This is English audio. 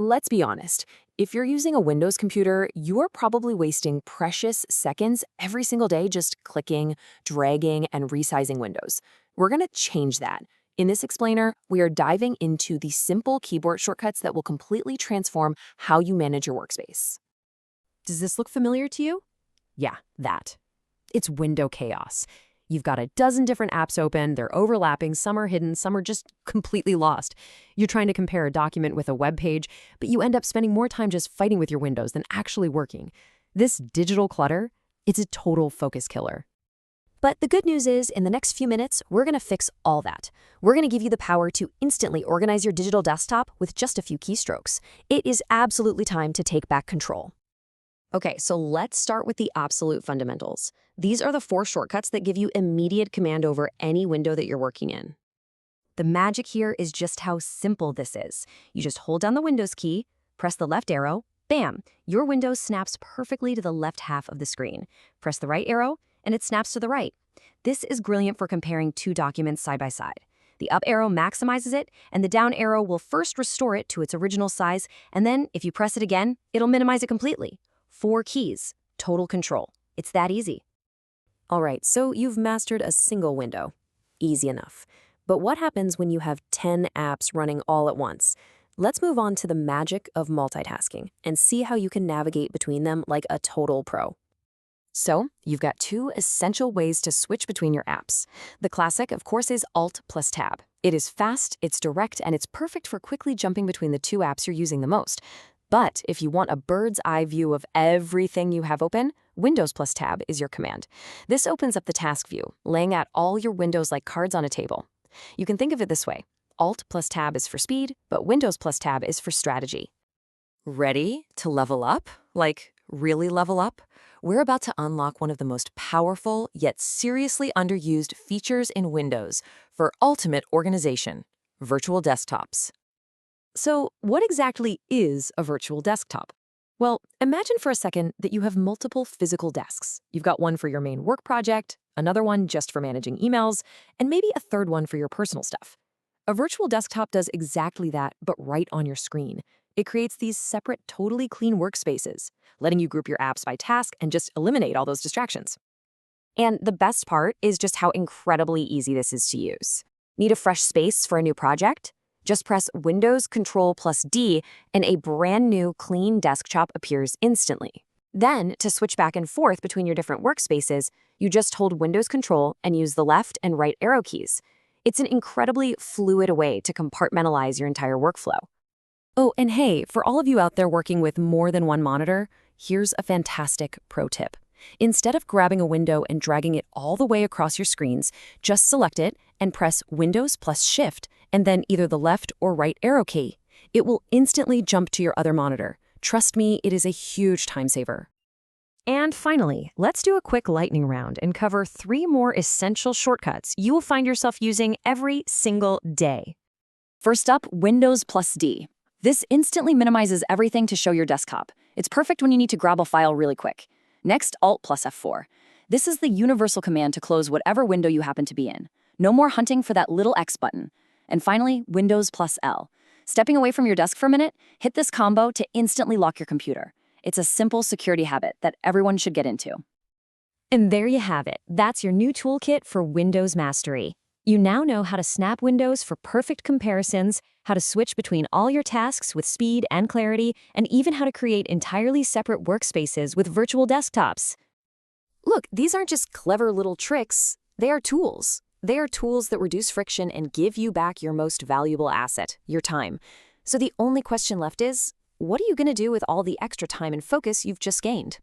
Let's be honest. If you're using a Windows computer, you're probably wasting precious seconds every single day just clicking, dragging, and resizing windows. We're going to change that. In this explainer, we are diving into the simple keyboard shortcuts that will completely transform how you manage your workspace. Does this look familiar to you? Yeah, that. It's window chaos. You've got a dozen different apps open, they're overlapping, some are hidden, some are just completely lost. You're trying to compare a document with a web page, but you end up spending more time just fighting with your windows than actually working. This digital clutter, it's a total focus killer. But the good news is, in the next few minutes, we're going to fix all that. We're going to give you the power to instantly organize your digital desktop with just a few keystrokes. It is absolutely time to take back control. Okay, so let's start with the absolute fundamentals. These are the 4 shortcuts that give you immediate command over any window that you're working in. The magic here is just how simple this is. You just hold down the Windows key, press the left arrow, bam! Your window snaps perfectly to the left half of the screen. Press the right arrow, and it snaps to the right. This is brilliant for comparing 2 documents side by side. The up arrow maximizes it, and the down arrow will first restore it to its original size, and then, if you press it again, it'll minimize it completely. 4 keys, total control. It's that easy. All right, so you've mastered a single window. Easy enough. But what happens when you have 10 apps running all at once? Let's move on to the magic of multitasking and see how you can navigate between them like a total pro. So, you've got 2 essential ways to switch between your apps. The classic, of course, is Alt plus Tab. It is fast, it's direct, and it's perfect for quickly jumping between the 2 apps you're using the most. But if you want a bird's eye view of everything you have open, Windows plus Tab is your command. This opens up the task view, laying out all your windows like cards on a table. You can think of it this way. Alt plus Tab is for speed, but Windows plus Tab is for strategy. Ready to level up? Like, really level up? We're about to unlock one of the most powerful, yet seriously underused features in Windows for ultimate organization: virtual desktops. So, what exactly is a virtual desktop? Well, imagine for a second that you have multiple physical desks. You've got one for your main work project, another one just for managing emails, and maybe a third one for your personal stuff. A virtual desktop does exactly that, but right on your screen. It creates these separate, totally clean workspaces, letting you group your apps by task and just eliminate all those distractions. And the best part is just how incredibly easy this is to use. Need a fresh space for a new project? Just press Windows Ctrl plus D and a brand new clean desktop appears instantly. Then, to switch back and forth between your different workspaces, you just hold Windows Control and use the left and right arrow keys. It's an incredibly fluid way to compartmentalize your entire workflow. Oh, and hey, for all of you out there working with more than one monitor, here's a fantastic pro tip. Instead of grabbing a window and dragging it all the way across your screens, just select it and press Windows plus Shift and then either the left or right arrow key. It will instantly jump to your other monitor. Trust me, it is a huge time saver. And finally, let's do a quick lightning round and cover 3 more essential shortcuts you will find yourself using every single day. First up, Windows plus D. This instantly minimizes everything to show your desktop. It's perfect when you need to grab a file really quick. Next, Alt plus F4. This is the universal command to close whatever window you happen to be in. No more hunting for that little X button. And finally, Windows plus L. Stepping away from your desk for a minute, hit this combo to instantly lock your computer. It's a simple security habit that everyone should get into. And there you have it. That's your new toolkit for Windows mastery. You now know how to snap windows for perfect comparisons, how to switch between all your tasks with speed and clarity, and even how to create entirely separate workspaces with virtual desktops. Look, these aren't just clever little tricks. They are tools. They are tools that reduce friction and give you back your most valuable asset, your time. So the only question left is, what are you going to do with all the extra time and focus you've just gained?